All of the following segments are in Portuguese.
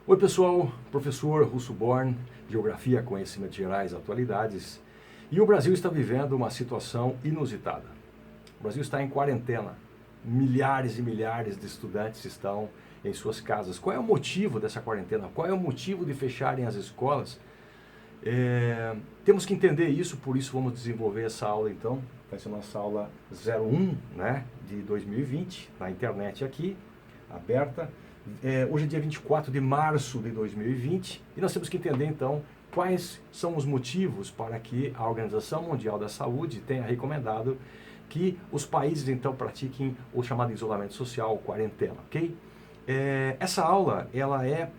Oi pessoal, professor Russo Born, Geografia, Conhecimentos Gerais, Atualidades. E o Brasil está vivendo uma situação inusitada. O Brasil está em quarentena. Milhares e milhares de estudantes estão em suas casas. Qual é o motivo dessa quarentena? Qual é o motivo de fecharem as escolas? Temos que entender isso, por isso vamos desenvolver essa aula então. Vai ser nossa aula 01, de 2020, na internet aqui, aberta. Hoje é dia 24 de março de 2020 e nós temos que entender então quais são os motivos para que a Organização Mundial da Saúde tenha recomendado que os países então pratiquem o chamado isolamento social, quarentena, ok? Essa aula ela é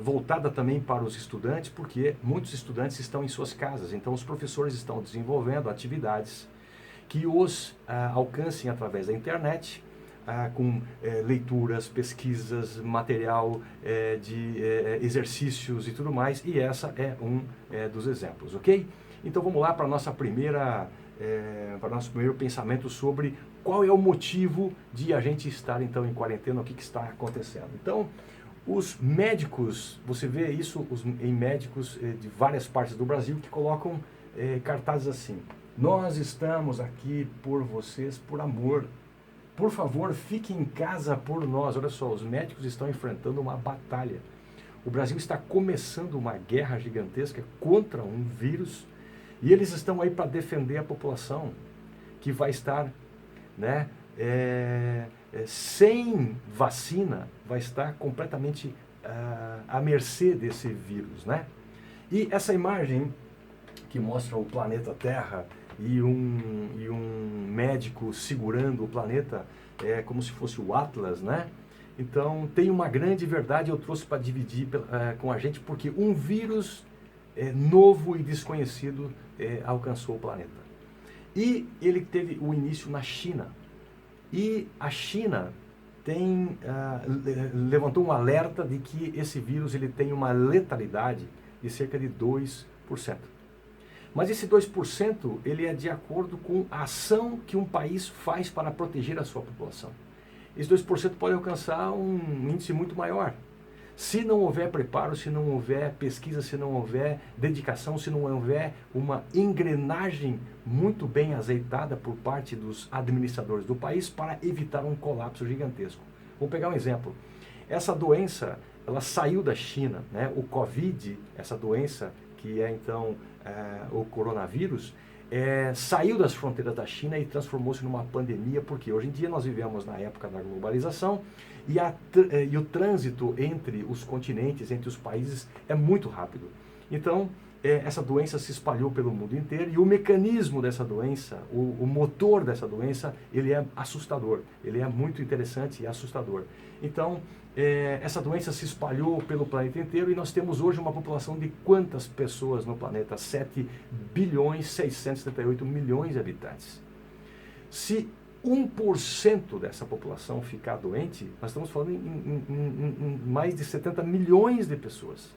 voltada também para os estudantes, porque muitos estudantes estão em suas casas, então os professores estão desenvolvendo atividades que os alcancem através da internet, com leituras, pesquisas, material de exercícios e tudo mais, e essa é um dos exemplos, ok? Então vamos lá para nossa para o nosso primeiro pensamento sobre qual é o motivo de a gente estar então em quarentena, o que está acontecendo. Então, os médicos, você vê isso em médicos de várias partes do Brasil que colocam cartazes assim: nós estamos aqui por vocês, por amor. Por favor, fique em casa por nós. Olha só, os médicos estão enfrentando uma batalha. O Brasil está começando uma guerra gigantesca contra um vírus e eles estão aí para defender a população que vai estar, sem vacina, vai estar completamente à mercê desse vírus, E essa imagem que mostra o planeta Terra e um médico segurando o planeta, como se fosse o Atlas, Então, tem uma grande verdade, eu trouxe para dividir com a gente, porque um vírus novo e desconhecido alcançou o planeta. E ele teve o início na China. E a China levantou um alerta de que esse vírus ele tem uma letalidade de cerca de 2%. Mas esse 2% ele é de acordo com a ação que um país faz para proteger a sua população. Esse 2% pode alcançar um índice muito maior. Se não houver preparo, se não houver pesquisa, se não houver dedicação, se não houver uma engrenagem muito bem azeitada por parte dos administradores do país para evitar um colapso gigantesco. Vou pegar um exemplo. Essa doença, ela saiu da China, O Covid, essa doença que é então o coronavírus, saiu das fronteiras da China e transformou-se numa pandemia, porque hoje em dia nós vivemos na época da globalização e o trânsito entre os continentes, entre os países, é muito rápido. Então, essa doença se espalhou pelo mundo inteiro e o mecanismo dessa doença, o motor dessa doença, ele é assustador, ele é muito interessante e assustador. Então, essa doença se espalhou pelo planeta inteiro e nós temos hoje uma população de quantas pessoas no planeta? 7 bilhões 678 milhões de habitantes. Se 1% dessa população ficar doente, nós estamos falando em mais de 70 milhões de pessoas.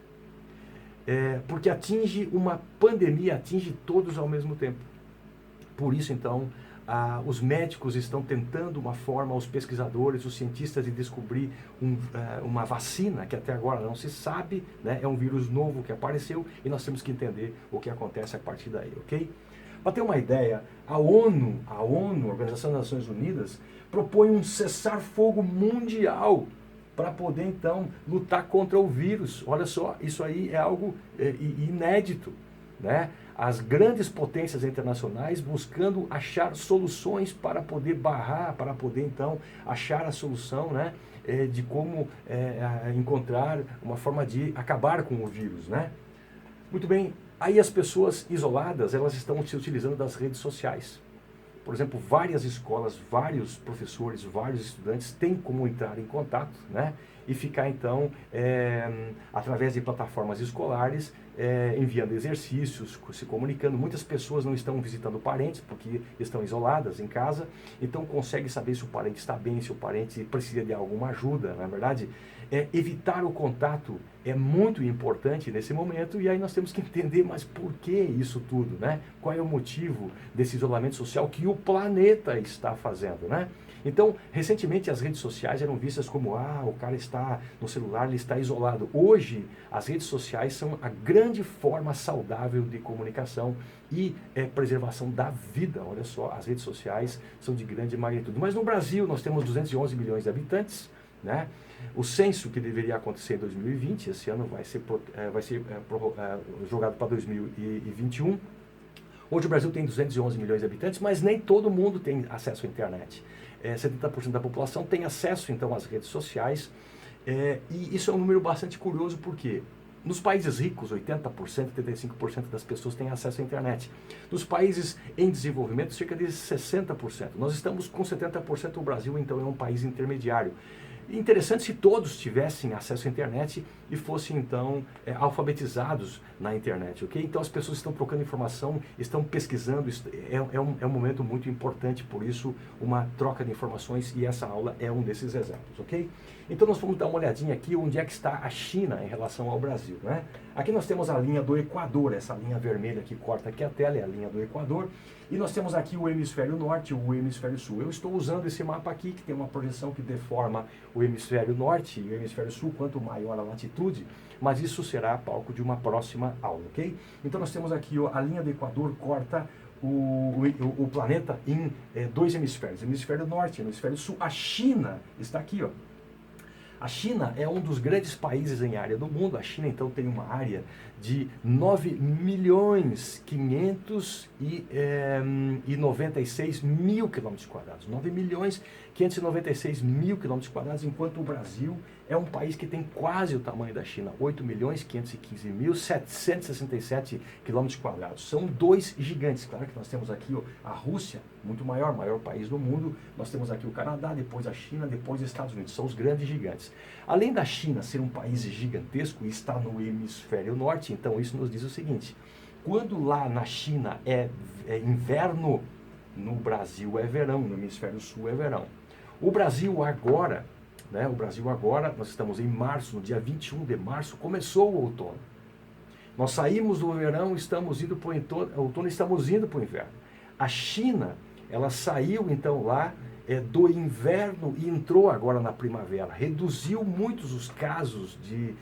Porque atinge uma pandemia, atinge todos ao mesmo tempo. Por isso, então, os médicos estão tentando uma forma, os pesquisadores, os cientistas, de descobrir uma vacina que até agora não se sabe, É um vírus novo que apareceu e nós temos que entender o que acontece a partir daí, ok? Para ter uma ideia, a ONU, a Organização das Nações Unidas, propõe um cessar-fogo mundial para poder, então, lutar contra o vírus. Olha só, isso aí é algo inédito, As grandes potências internacionais buscando achar soluções para poder barrar, para poder, então, achar a solução, de como encontrar uma forma de acabar com o vírus, Muito bem, aí as pessoas isoladas, elas estão se utilizando das redes sociais. Por exemplo, várias escolas, vários professores, vários estudantes têm como entrar em contato, E ficar, então, através de plataformas escolares, enviando exercícios, se comunicando. Muitas pessoas não estão visitando parentes, porque estão isoladas em casa, então consegue saber se o parente está bem, se o parente precisa de alguma ajuda, não é verdade? Evitar o contato é muito importante nesse momento, e aí nós temos que entender, mas por que isso tudo, Qual é o motivo desse isolamento social que o planeta está fazendo, Então, recentemente as redes sociais eram vistas como, o cara está está no celular, ele está isolado. Hoje, as redes sociais são a grande forma saudável de comunicação e preservação da vida. Olha só, as redes sociais são de grande magnitude. Mas no Brasil, nós temos 211 milhões de habitantes, né? O censo que deveria acontecer em 2020, esse ano vai ser jogado para 2021. Hoje o Brasil tem 211 milhões de habitantes, mas nem todo mundo tem acesso à internet. 70% da população tem acesso, então, às redes sociais. E isso é um número bastante curioso, porque nos países ricos, 80%, 85% das pessoas têm acesso à internet. Nos países em desenvolvimento, cerca de 60%. Nós estamos com 70%, o Brasil, então, é um país intermediário. Interessante se todos tivessem acesso à internet e fossem, então, alfabetizados na internet, ok? Então, as pessoas estão trocando informação, estão pesquisando, é um momento muito importante, por isso, uma troca de informações, e essa aula é um desses exemplos, ok? Então, nós vamos dar uma olhadinha aqui onde é que está a China em relação ao Brasil, né? Aqui nós temos a linha do Equador, essa linha vermelha que corta aqui a tela, é a linha do Equador, e nós temos aqui o hemisfério norte e o hemisfério sul. Eu estou usando esse mapa aqui, que tem uma projeção que deforma o hemisfério norte e o hemisfério sul, quanto maior a latitude, mas isso será palco de uma próxima aula, ok? Então nós temos aqui, ó, a linha do Equador corta o planeta em dois hemisférios, hemisfério norte e hemisfério sul. A China está aqui, ó. A China é um dos grandes países em área do mundo. A China, então, tem uma área de 9.596.000 quilômetros quadrados. 9.596.000 quilômetros quadrados, enquanto o Brasil é um país que tem quase o tamanho da China, 8.515.767 quilômetros quadrados. São dois gigantes. Claro que nós temos aqui a Rússia, muito maior país do mundo. Nós temos aqui o Canadá, depois a China, depois os Estados Unidos. São os grandes gigantes. Além da China ser um país gigantesco e estar no hemisfério norte, então isso nos diz o seguinte: quando lá na China é inverno, no Brasil é verão, no hemisfério sul é verão. O Brasil agora, nós estamos em março, no dia 21 de março, começou o outono. Nós saímos do verão, estamos indo para o outono, estamos indo para o inverno. A China, ela saiu então lá do inverno e entrou agora na primavera. Reduziu muitos os casos de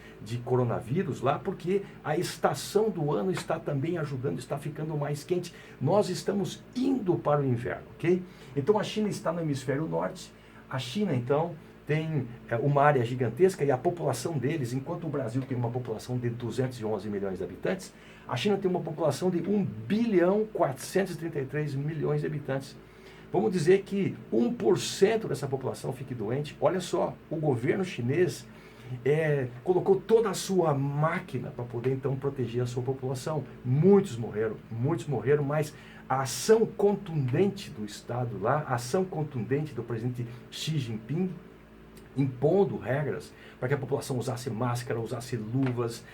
coronavírus lá, porque a estação do ano está também ajudando, está ficando mais quente. Nós estamos indo para o inverno, ok? Então a China está no hemisfério norte. A China, então, tem uma área gigantesca, e a população deles, enquanto o Brasil tem uma população de 211 milhões de habitantes, a China tem uma população de 1.433 bilhões de habitantes. Vamos dizer que 1% dessa população fique doente. Olha só, o governo chinês colocou toda a sua máquina para poder então proteger a sua população. Muitos morreram, mas a ação contundente do Estado lá, a ação contundente do presidente Xi Jinping, impondo regras para que a população usasse máscara, usasse luvas,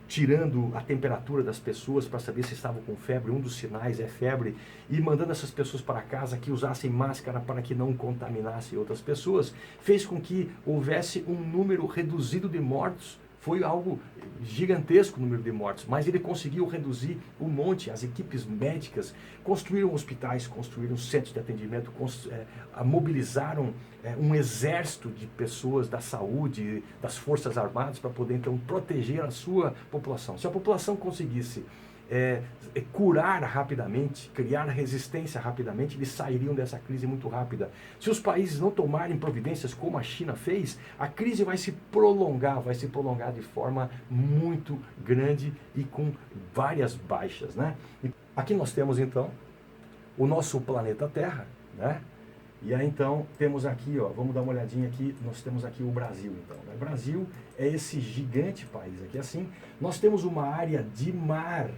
tirando a temperatura das pessoas para saber se estavam com febre, um dos sinais é febre, e mandando essas pessoas para casa que usassem máscara para que não contaminassem outras pessoas, fez com que houvesse um número reduzido de mortos. Foi algo gigantesco o número de mortes, mas ele conseguiu reduzir um monte. As equipes médicas construíram hospitais, construíram centros de atendimento, mobilizaram um exército de pessoas da saúde, das forças armadas, para poder então proteger a sua população. Se a população conseguisse curar rapidamente, criar resistência rapidamente, eles sairiam dessa crise muito rápida. Se os países não tomarem providências como a China fez, a crise vai se prolongar de forma muito grande e com várias baixas, né? E aqui nós temos então o nosso planeta Terra, né? E aí então temos aqui, ó, vamos dar uma olhadinha aqui, nós temos aqui o Brasil então, né? O Brasil é esse gigante país aqui assim. Nós temos uma área de mar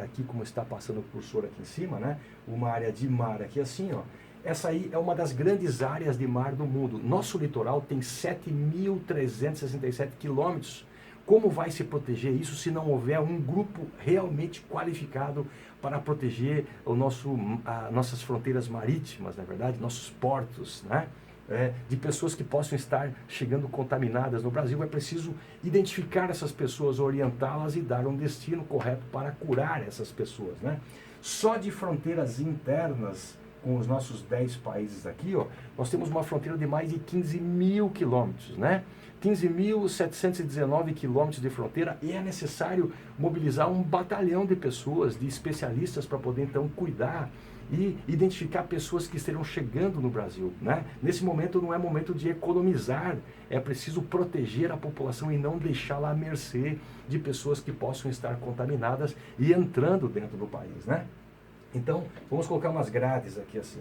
aqui, como está passando o cursor aqui em cima, né? Uma área de mar aqui assim, ó. Essa aí é uma das grandes áreas de mar do mundo. Nosso litoral tem 7.367 quilômetros. Como vai se proteger isso se não houver um grupo realmente qualificado para proteger nossas fronteiras marítimas, na verdade, nossos portos, né? De pessoas que possam estar chegando contaminadas no Brasil? É preciso identificar essas pessoas, orientá-las e dar um destino correto para curar essas pessoas, né? Só de fronteiras internas com os nossos 10 países aqui, ó, nós temos uma fronteira de mais de 15 mil quilômetros, né? 15.719 quilômetros de fronteira, e é necessário mobilizar um batalhão de pessoas, de especialistas, para poder então cuidar e identificar pessoas que estejam chegando no Brasil, né? Nesse momento não é momento de economizar, é preciso proteger a população e não deixá-la à mercê de pessoas que possam estar contaminadas e entrando dentro do país, né? Então, vamos colocar umas grades aqui assim,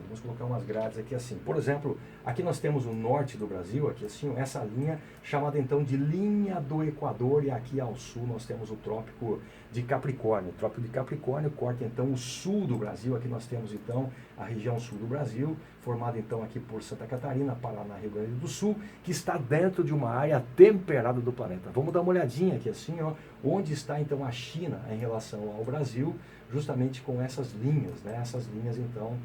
Por exemplo, aqui nós temos o norte do Brasil, aqui assim, essa linha chamada então de linha do Equador, e aqui ao sul nós temos o Trópico de Capricórnio. O Trópico de Capricórnio corta então o sul do Brasil, aqui nós temos então a região sul do Brasil, formada então aqui por Santa Catarina, Paraná, Rio Grande do Sul, que está dentro de uma área temperada do planeta. Vamos dar uma olhadinha aqui assim, ó, onde está então a China em relação ao Brasil, justamente com essas linhas, né? Essas linhas então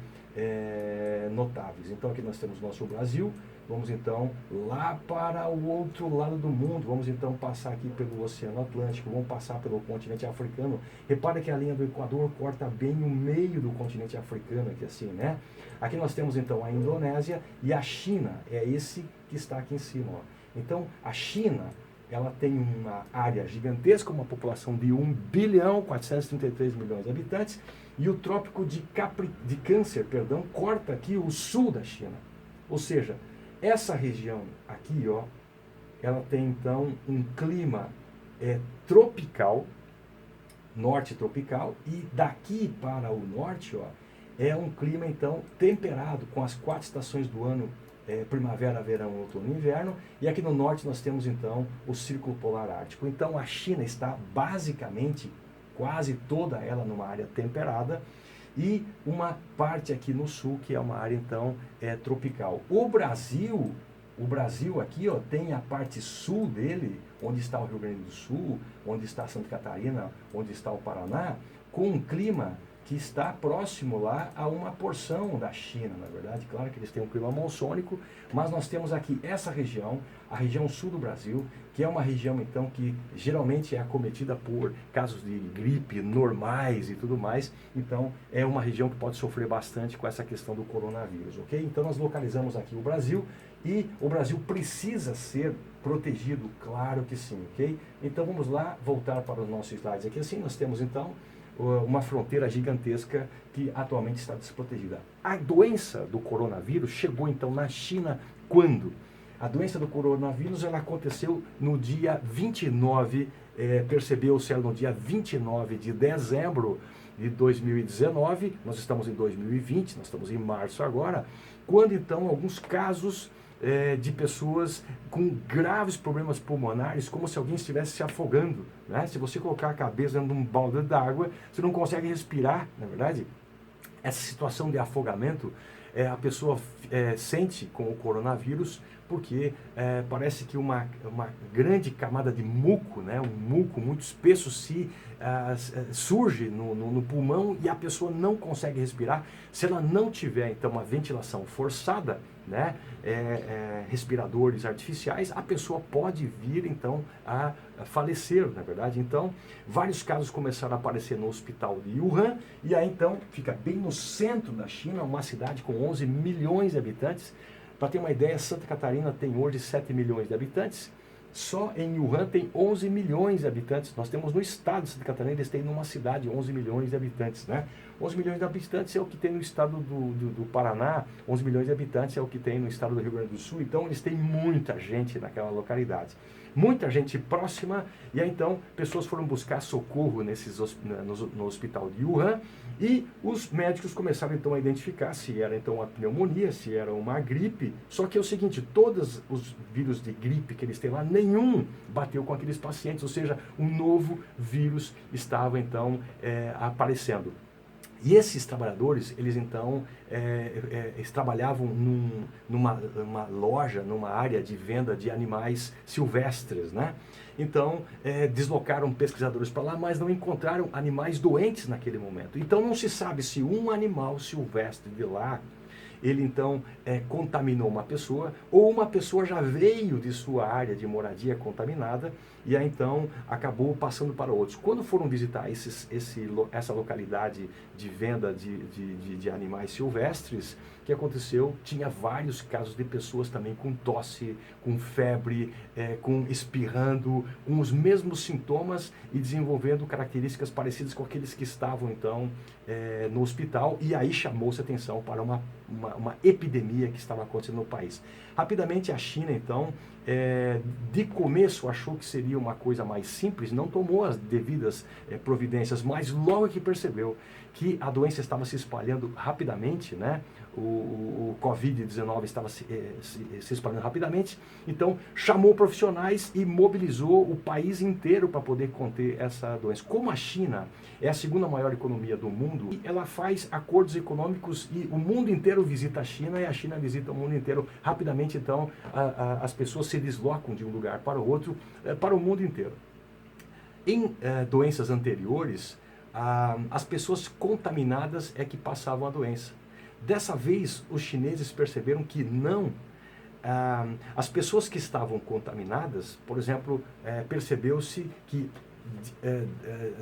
notáveis. Então aqui nós temos nosso Brasil, vamos então lá para o outro lado do mundo, vamos então passar aqui pelo Oceano Atlântico, vamos passar pelo continente africano. Repare que a linha do Equador corta bem o meio do continente africano aqui assim, né? Aqui nós temos então a Indonésia e a China, é esse que está aqui em cima, ó. Então a China, ela tem uma área gigantesca, uma população de 1.433 bilhões de habitantes, e o Trópico de Câncer, corta aqui o sul da China. Ou seja, essa região aqui, ó, ela tem então um clima tropical, norte tropical, e daqui para o norte, ó, é um clima então temperado, com as 4 estações do ano, primavera, verão, outono e inverno, e aqui no norte nós temos então o Círculo Polar Ártico. Então a China está basicamente quase toda ela numa área temperada, e uma parte aqui no sul que é uma área então tropical. O Brasil aqui, ó, tem a parte sul dele, onde está o Rio Grande do Sul, onde está Santa Catarina, onde está o Paraná, com um clima que está próximo lá a uma porção da China, na verdade. Claro que eles têm um clima monsônico, mas nós temos aqui essa região, a região sul do Brasil, que é uma região então que geralmente é acometida por casos de gripe normais e tudo mais. Então é uma região que pode sofrer bastante com essa questão do coronavírus, ok? Então nós localizamos aqui o Brasil, e o Brasil precisa ser protegido, claro que sim, ok? Então vamos lá, voltar para os nossos slides aqui assim, nós temos então uma fronteira gigantesca que atualmente está desprotegida. A doença do coronavírus chegou então na China quando? A doença do coronavírus ela aconteceu no dia 29, percebeu-se no dia 29 de dezembro de 2019, nós estamos em 2020, nós estamos em março agora, quando então alguns casos de pessoas com graves problemas pulmonares, como se alguém estivesse se afogando, né? Se você colocar a cabeça dentro de um balde d'água, você não consegue respirar, na verdade. Essa situação de afogamento, a pessoa sente com o coronavírus, porque parece que uma grande camada de muco, né? Um muco muito espesso surge no pulmão, e a pessoa não consegue respirar. Se ela não tiver então uma ventilação forçada, né, respiradores artificiais, a pessoa pode vir então a falecer, na verdade. Então, vários casos começaram a aparecer no hospital de Wuhan, e aí então fica bem no centro da China, uma cidade com 11 milhões de habitantes. Para ter uma ideia, Santa Catarina tem hoje 7 milhões de habitantes. Só em Wuhan tem 11 milhões de habitantes. Nós temos no estado de Santa Catarina, eles têm numa cidade 11 milhões de habitantes, né? 11 milhões de habitantes é o que tem no estado do Paraná, 11 milhões de habitantes é o que tem no estado do Rio Grande do Sul. Então eles têm muita gente naquela localidade, muita gente próxima, e aí então pessoas foram buscar socorro no hospital de Wuhan, e os médicos começaram então a identificar se era então uma pneumonia, se era uma gripe. Só que é o seguinte, todos os vírus de gripe que eles têm lá, nenhum bateu com aqueles pacientes, ou seja, um novo vírus estava então aparecendo. E esses trabalhadores, eles então, eles trabalhavam numa loja, numa área de venda de animais silvestres, né? Então, deslocaram pesquisadores para lá, mas não encontraram animais doentes naquele momento. Então, não se sabe se um animal silvestre de lá, ele então contaminou uma pessoa, ou uma pessoa já veio de sua área de moradia contaminada e aí então acabou passando para outros. Quando foram visitar essa localidade de venda de animais silvestres, o que aconteceu? Tinha vários casos de pessoas também com tosse, com febre, com espirrando, com os mesmos sintomas e desenvolvendo características parecidas com aqueles que estavam então no hospital, e aí chamou-se atenção para uma epidemia que estava acontecendo no país. Rapidamente a China então, de começo achou que seria uma coisa mais simples, não tomou as devidas providências, mas logo que percebeu que a doença estava se espalhando rapidamente, né? O Covid-19 estava se espalhando rapidamente, então chamou profissionais e mobilizou o país inteiro para poder conter essa doença. Como a China é a segunda maior economia do mundo, ela faz acordos econômicos e o mundo inteiro visita a China e a China visita o mundo inteiro. Rapidamente, então, as pessoas se deslocam de um lugar para o outro, para o mundo inteiro. Em doenças anteriores, as pessoas contaminadas é que passavam a doença. Dessa vez, os chineses perceberam que não. As pessoas que estavam contaminadas, por exemplo, percebeu-se que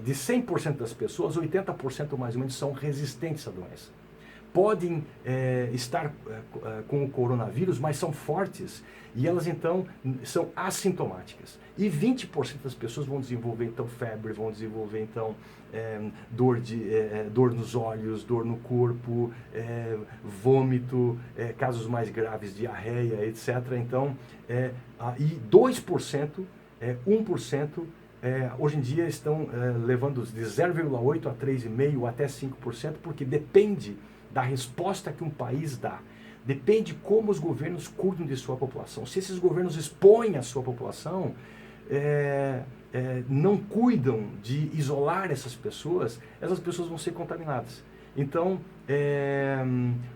de 100% das pessoas, 80% mais ou menos são resistentes à doença. Podem estar com o coronavírus, mas são fortes e elas então são assintomáticas. E 20% das pessoas vão desenvolver então febre, vão desenvolver então dor nos olhos, dor no corpo, vômito, casos mais graves, diarreia, etc. Então, e 2%, 1%, hoje em dia estão levando de 0,8% a 3,5% até 5%, porque depende da resposta que um país dá. Depende como os governos cuidam de sua população. Se esses governos expõem a sua população, não cuidam de isolar essas pessoas vão ser contaminadas. Então,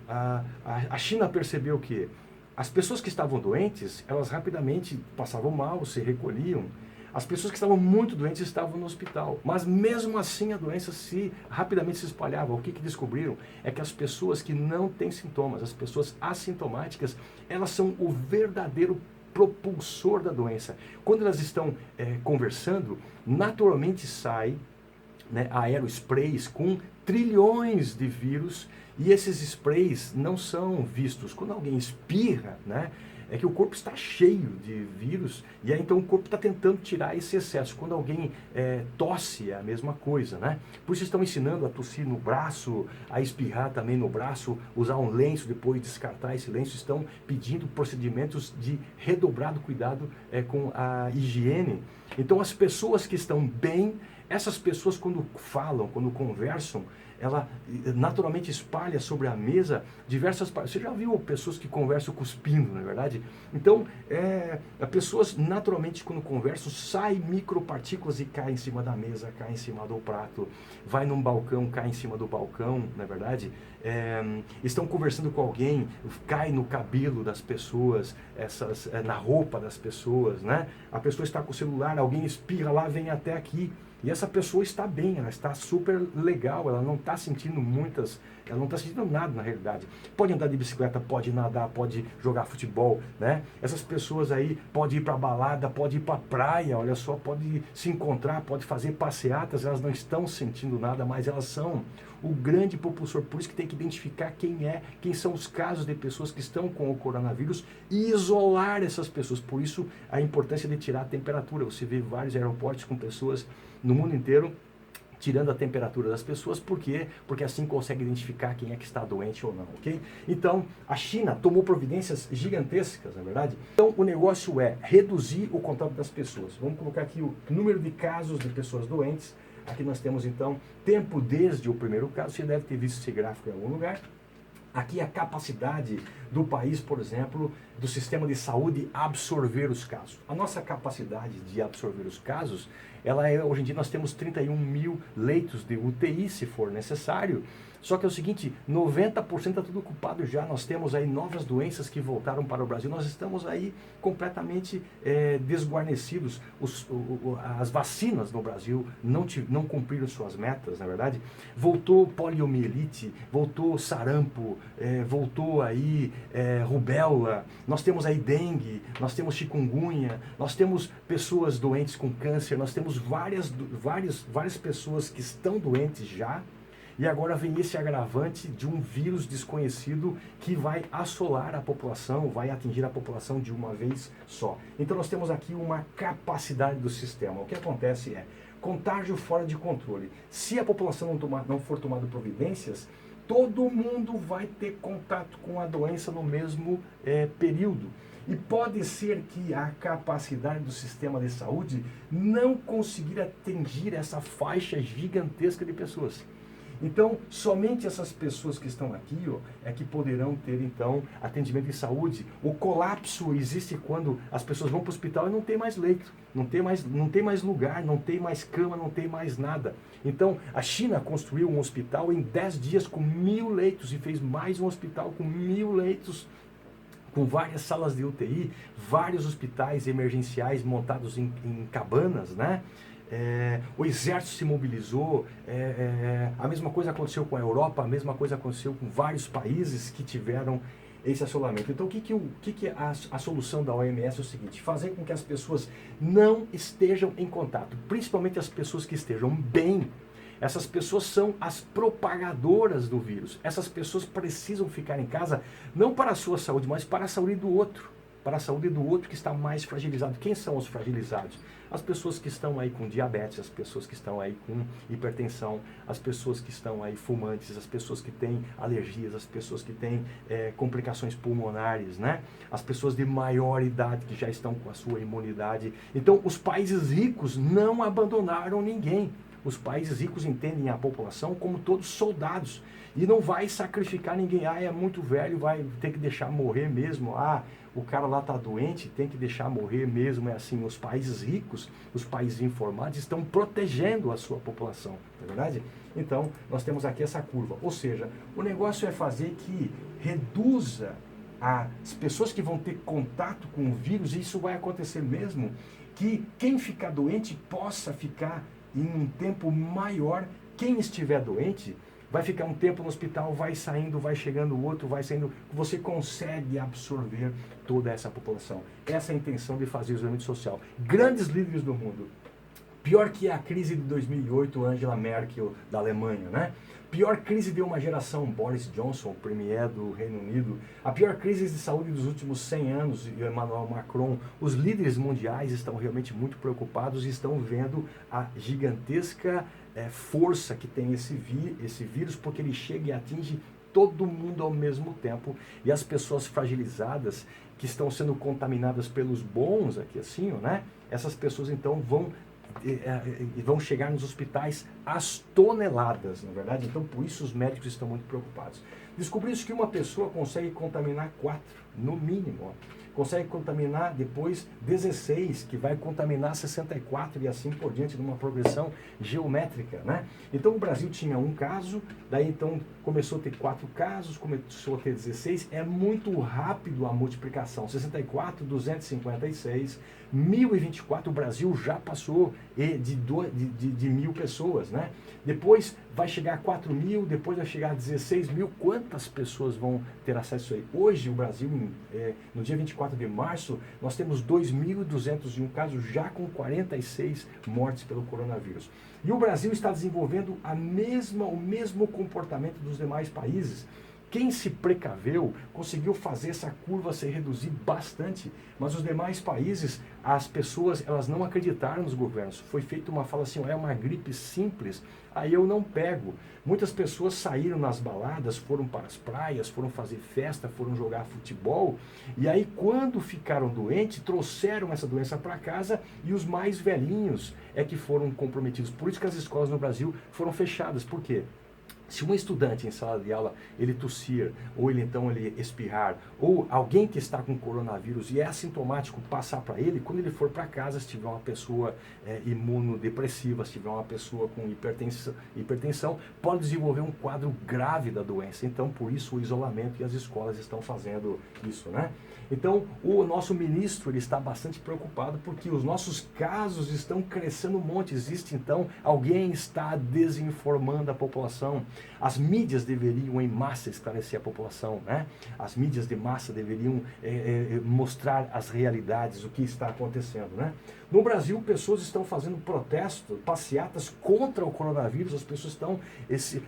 a China percebeu que as pessoas que estavam doentes, elas rapidamente passavam mal, se recolhiam. As pessoas que estavam muito doentes estavam no hospital, mas mesmo assim a doença rapidamente se espalhava. O que descobriram é que as pessoas que não têm sintomas, as pessoas assintomáticas, elas são o verdadeiro propulsor da doença. Quando elas estão conversando, naturalmente sai aerosprays com trilhões de vírus, e esses sprays não são vistos. Quando alguém espirra, é que o corpo está cheio de vírus, e aí então o corpo está tentando tirar esse excesso. Quando alguém tosse, é a mesma coisa, Por isso estão ensinando a tossir no braço, a espirrar também no braço, usar um lenço, depois descartar esse lenço. Estão pedindo procedimentos de redobrado cuidado com a higiene. Então as pessoas que estão bem, essas pessoas quando falam, quando conversam, ela naturalmente espalha sobre a mesa diversas... Você já viu pessoas que conversam cuspindo, não é verdade? Então, as pessoas naturalmente quando conversam, saem micropartículas e caem em cima da mesa, caem em cima do prato, vai num balcão, cai em cima do balcão, não é verdade? Estão conversando com alguém, cai no cabelo das pessoas, na roupa das pessoas, A pessoa está com o celular, alguém espirra lá, vem até aqui. E essa pessoa está bem, ela está super legal, ela não está sentindo ela não está sentindo nada na realidade. Pode andar de bicicleta, pode nadar, pode jogar futebol, Essas pessoas aí podem ir para a balada, pode ir para a praia, olha só, pode se encontrar, pode fazer passeatas, elas não estão sentindo nada, mas elas são o grande propulsor. Por isso que tem que identificar quem são os casos de pessoas que estão com o coronavírus e isolar essas pessoas. Por isso a importância de tirar a temperatura. Você vê vários aeroportos com pessoas no mundo inteiro tirando a temperatura das pessoas. Por quê? Porque assim consegue identificar quem é que está doente ou não, ok? Então, a China tomou providências gigantescas, na verdade. Então, o negócio é reduzir o contato das pessoas. Vamos colocar aqui o número de casos de pessoas doentes. Aqui nós temos, então, tempo desde o primeiro caso. Você deve ter visto esse gráfico em algum lugar. Aqui a capacidade do país, por exemplo, do sistema de saúde absorver os casos. A nossa capacidade de absorver os casos, hoje em dia nós temos 31 mil leitos de UTI, se for necessário. Só que é o seguinte, 90% está tudo ocupado já, nós temos aí novas doenças que voltaram para o Brasil, nós estamos aí completamente desguarnecidos. As vacinas no Brasil não cumpriram suas metas, na verdade. Voltou poliomielite, voltou sarampo, voltou aí rubéola, nós temos aí dengue, nós temos chikungunya, nós temos pessoas doentes com câncer, nós temos várias pessoas que estão doentes já. E agora vem esse agravante de um vírus desconhecido que vai assolar a população, vai atingir a população de uma vez só. Então nós temos aqui uma capacidade do sistema. O que acontece é contágio fora de controle. Se a população não for tomada providências, todo mundo vai ter contato com a doença no mesmo período. E pode ser que a capacidade do sistema de saúde não conseguir atingir essa faixa gigantesca de pessoas. Então, somente essas pessoas que estão aqui é que poderão ter, então, atendimento de saúde. O colapso existe quando as pessoas vão para o hospital e não tem mais leito, não tem mais lugar, não tem mais cama, não tem mais nada. Então, a China construiu um hospital em 10 dias com 1.000 leitos e fez mais um hospital com 1.000 leitos, com várias salas de UTI, vários hospitais emergenciais montados em cabanas, né? O exército se mobilizou, a mesma coisa aconteceu com a Europa, a mesma coisa aconteceu com vários países que tiveram esse assolamento. Então, o que é a solução da OMS? É o seguinte: fazer com que as pessoas não estejam em contato, principalmente as pessoas que estejam bem. Essas pessoas são as propagadoras do vírus. Essas pessoas precisam ficar em casa, não para a sua saúde, mas para a saúde do outro. Para a saúde do outro que está mais fragilizado. Quem são os fragilizados? As pessoas que estão aí com diabetes, as pessoas que estão aí com hipertensão, as pessoas que estão aí fumantes, as pessoas que têm alergias, as pessoas que têm complicações pulmonares, né? As pessoas de maior idade que já estão com a sua imunidade. Então, os países ricos não abandonaram ninguém. Os países ricos entendem a população como todos soldados e não vai sacrificar ninguém. É muito velho, vai ter que deixar morrer mesmo. O cara lá está doente, tem que deixar morrer mesmo. É assim, os países ricos, os países informados estão protegendo a sua população, não é verdade? Então, nós temos aqui essa curva. Ou seja, o negócio é fazer que reduza as pessoas que vão ter contato com o vírus, e isso vai acontecer mesmo, que quem ficar doente possa ficar em um tempo maior. Quem estiver doente vai ficar um tempo no hospital, vai saindo, vai chegando o outro, vai saindo. Você consegue absorver toda essa população. Essa é a intenção de fazer o isolamento social. Grandes líderes do mundo. Pior que a crise de 2008, Angela Merkel, da Alemanha, né? Pior crise de uma geração, Boris Johnson, premier do Reino Unido. A pior crise de saúde dos últimos 100 anos, Emmanuel Macron. Os líderes mundiais estão realmente muito preocupados e estão vendo a gigantesca força que tem esse vírus, porque ele chega e atinge todo mundo ao mesmo tempo. E as pessoas fragilizadas, que estão sendo contaminadas pelos bons, aqui assim, né? Essas pessoas então vão chegar nos hospitais às toneladas, na verdade. Então, por isso os médicos estão muito preocupados. Descobriu-se que uma pessoa consegue contaminar 4, no mínimo. Consegue contaminar depois 16, que vai contaminar 64 e assim por diante, numa progressão geométrica, né? Então o Brasil tinha um caso, daí então começou a ter 4 casos, começou a ter 16, é muito rápido a multiplicação, 64, 256, 1024, o Brasil já passou de 1.000 pessoas, né? Depois vai chegar a 4.000, depois vai chegar a 16.000, quantas pessoas vão ter acesso a isso aí? Hoje o Brasil, no dia 24 de março, nós temos 2.201 casos, já com 46 mortes pelo coronavírus. E o Brasil está desenvolvendo o mesmo comportamento dos demais países. Quem se precaveu conseguiu fazer essa curva se reduzir bastante, mas os demais países, as pessoas, elas não acreditaram nos governos. Foi feita uma fala assim: é uma gripe simples, aí eu não pego. Muitas pessoas saíram nas baladas, foram para as praias, foram fazer festa, foram jogar futebol, e aí quando ficaram doentes, trouxeram essa doença para casa, e os mais velhinhos é que foram comprometidos. Por isso que as escolas no Brasil foram fechadas. Por quê? Se um estudante em sala de aula, ele tossir, ou ele espirrar, ou alguém que está com coronavírus e é assintomático passar para ele, quando ele for para casa, se tiver uma pessoa imunodepressiva, se tiver uma pessoa com hipertensão, pode desenvolver um quadro grave da doença. Então, por isso o isolamento, e as escolas estão fazendo isso, né? Então, o nosso ministro, ele está bastante preocupado porque os nossos casos estão crescendo um monte. Existe, então, alguém está desinformando a população. As mídias deveriam, em massa, esclarecer a população, né? As mídias de massa deveriam mostrar as realidades, o que está acontecendo, né? No Brasil, pessoas estão fazendo protestos, passeatas contra o coronavírus. As pessoas estão,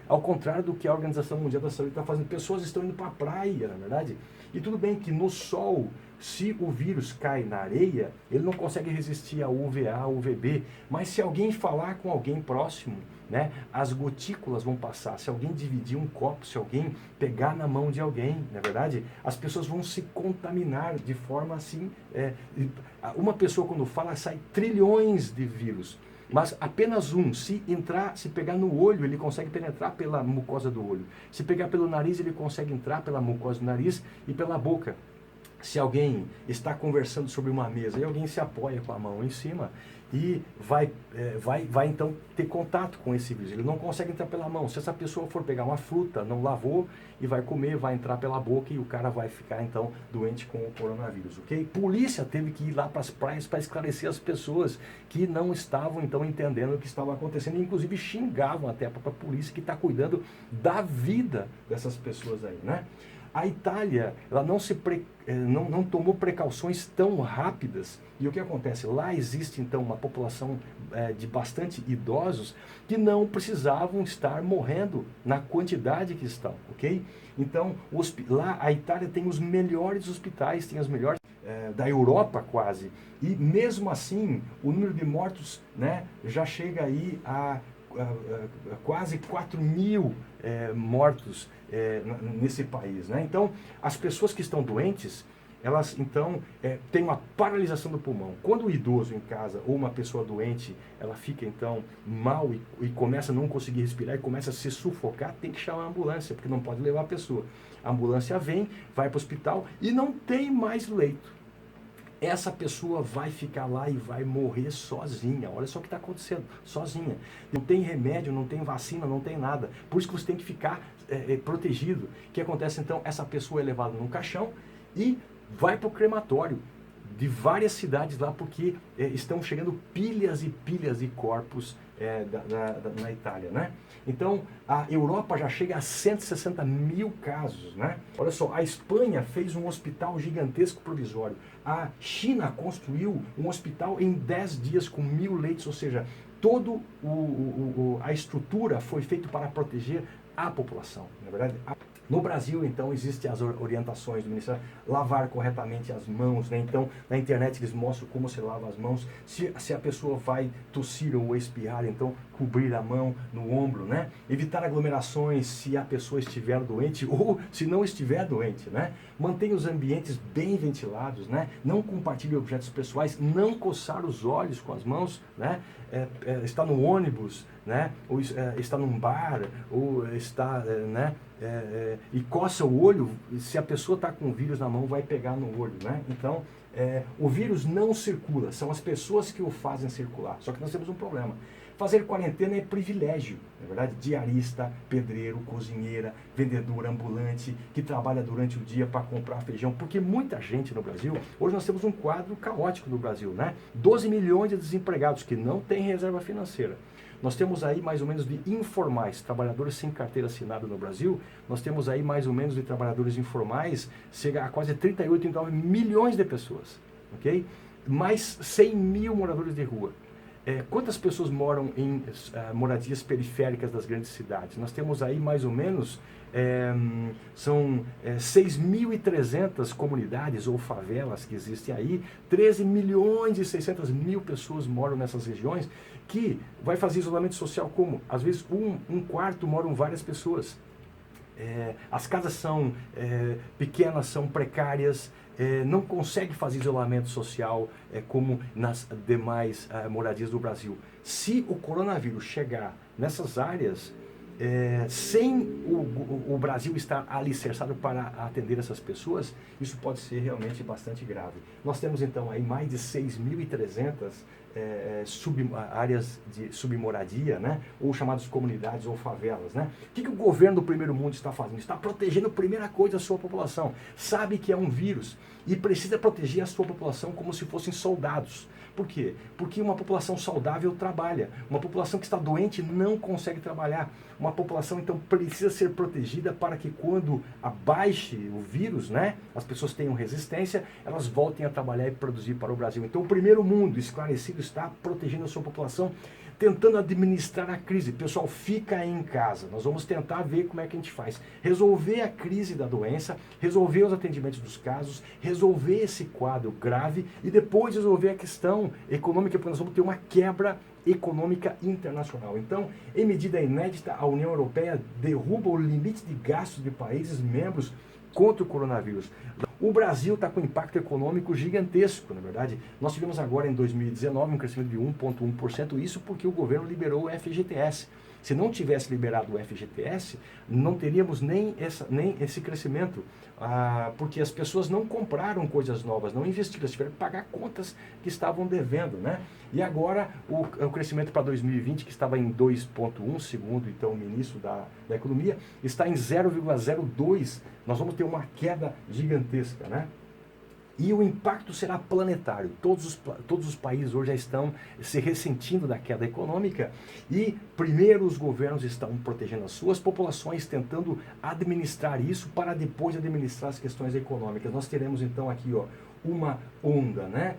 ao contrário do que a Organização Mundial da Saúde está fazendo, pessoas estão indo para a praia, na verdade. E tudo bem que no sol, se o vírus cai na areia, ele não consegue resistir ao UVA, ao UVB. Mas se alguém falar com alguém próximo, né, as gotículas vão passar. Se alguém dividir um copo, se alguém pegar na mão de alguém, na verdade, as pessoas vão se contaminar de forma assim. Uma pessoa quando fala, sai trilhões de vírus. Mas apenas um, se pegar no olho, ele consegue penetrar pela mucosa do olho. Se pegar pelo nariz, ele consegue entrar pela mucosa do nariz e pela boca. Se alguém está conversando sobre uma mesa e alguém se apoia com a mão em cima e vai então ter contato com esse vírus. Ele não consegue entrar pela mão. Se essa pessoa for pegar uma fruta, não lavou e vai comer, vai entrar pela boca e o cara vai ficar então doente com o coronavírus, ok? Polícia teve que ir lá para as praias para esclarecer as pessoas que não estavam então entendendo o que estava acontecendo, inclusive xingavam até a própria polícia que está cuidando da vida dessas pessoas aí, né? A Itália, ela não tomou precauções tão rápidas. E o que acontece? Lá existe, então, uma população de bastante idosos que não precisavam estar morrendo na quantidade que estão, ok? Então, lá a Itália tem os melhores hospitais, tem as melhores da Europa quase. E mesmo assim, o número de mortos, né, já chega aí a quase 4.000 mortos nesse país, né? Então, as pessoas que estão doentes, elas então têm uma paralisação do pulmão. Quando o idoso em casa ou uma pessoa doente, ela fica então mal e começa a não conseguir respirar e começa a se sufocar, tem que chamar a ambulância, porque não pode levar a pessoa. A ambulância vem, vai para o hospital e não tem mais leito. Essa pessoa vai ficar lá e vai morrer sozinha. Olha só o que está acontecendo, sozinha. Não tem remédio, não tem vacina, não tem nada. Por isso que você tem que ficar protegido. O que acontece então? Essa pessoa é levada num caixão e vai para o crematório de várias cidades lá, porque estão chegando pilhas e pilhas de corpos na Itália, né? Então, a Europa já chega a 160 mil casos, né? Olha só, a Espanha fez um hospital gigantesco provisório. A China construiu um hospital em 10 dias com 1.000 leitos, ou seja, toda a estrutura foi feita para proteger a população, na verdade. No Brasil, então, existem as orientações do Ministério, lavar corretamente as mãos, né? Então, na internet eles mostram como se lava as mãos. Se a pessoa vai tossir ou espirrar, então, cobrir a mão no ombro, né? Evitar aglomerações se a pessoa estiver doente ou se não estiver doente, né? Mantenha os ambientes bem ventilados, né? Não compartilhe objetos pessoais, não coçar os olhos com as mãos, né? Está no ônibus, né? Ou está num bar, ou está, né? E coça o olho, se a pessoa está com o vírus na mão, vai pegar no olho, né? Então, o vírus não circula, são as pessoas que o fazem circular. Só que nós temos um problema. Fazer quarentena é privilégio, na verdade, diarista, pedreiro, cozinheira, vendedor ambulante, que trabalha durante o dia para comprar feijão, porque muita gente no Brasil, hoje nós temos um quadro caótico no Brasil, né? 12 milhões de desempregados que não têm reserva financeira. Nós temos aí mais ou menos de informais, trabalhadores sem carteira assinada no Brasil, nós temos aí mais ou menos de trabalhadores informais, chega a quase 38, 39 milhões de pessoas, ok? Mais 100 mil moradores de rua. Quantas pessoas moram em moradias periféricas das grandes cidades? Nós temos aí mais ou menos, são 6.300 comunidades ou favelas que existem aí, 13 milhões e 600 mil pessoas moram nessas regiões, que vai fazer isolamento social como? Às vezes um quarto moram várias pessoas. As casas são pequenas, são precárias, não consegue fazer isolamento social como nas demais moradias do Brasil. Se o coronavírus chegar nessas áreas, sem o Brasil estar alicerçado para atender essas pessoas, isso pode ser realmente bastante grave. Nós temos então aí mais de 6.300 áreas de submoradia, né? Ou chamadas comunidades ou favelas, né? O que o governo do primeiro mundo está fazendo? Está protegendo, primeira coisa, a sua população. Sabe que é um vírus e precisa proteger a sua população como se fossem soldados. Por quê? Porque uma população saudável trabalha. Uma população que está doente não consegue trabalhar. Uma população, então, precisa ser protegida para que quando abaixe o vírus, né, as pessoas tenham resistência, elas voltem a trabalhar e produzir para o Brasil. Então, o primeiro mundo esclarecido está protegendo a sua população, tentando administrar a crise. Pessoal, fica em casa. Nós vamos tentar ver como é que a gente faz. Resolver a crise da doença, resolver os atendimentos dos casos, resolver esse quadro grave e depois resolver a questão econômica, porque nós vamos ter uma quebra econômica internacional. Então, em medida inédita, a União Europeia derruba o limite de gastos de países membros contra o coronavírus. O Brasil está com um impacto econômico gigantesco, na verdade. Nós tivemos agora em 2019 um crescimento de 1,1%, isso porque o governo liberou o FGTS. Se não tivesse liberado o FGTS, não teríamos nem esse crescimento, porque as pessoas não compraram coisas novas, não investiram, tiveram que pagar contas que estavam devendo, né? E agora o crescimento para 2020, que estava em 2,1, segundo então o ministro da Economia, está em 0,02. Nós vamos ter uma queda gigantesca, né? E o impacto será planetário. Todos os países hoje já estão se ressentindo da queda econômica e primeiro os governos estão protegendo as suas populações, tentando administrar isso para depois administrar as questões econômicas. Nós teremos então aqui uma onda, né?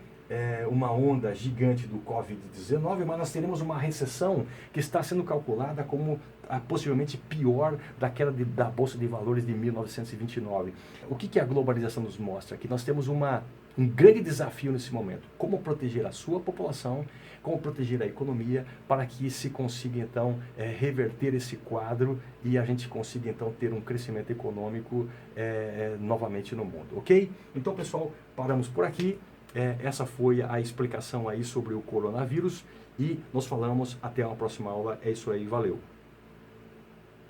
Uma onda gigante do Covid-19, mas nós teremos uma recessão que está sendo calculada como possivelmente pior daquela da Bolsa de Valores de 1929. O que a globalização nos mostra? Que nós temos um grande desafio nesse momento. Como proteger a sua população, como proteger a economia, para que se consiga então reverter esse quadro e a gente consiga então ter um crescimento econômico novamente no mundo, ok? Então, pessoal, paramos por aqui. Essa foi a explicação aí sobre o coronavírus e nós falamos até uma próxima aula. É isso aí, valeu!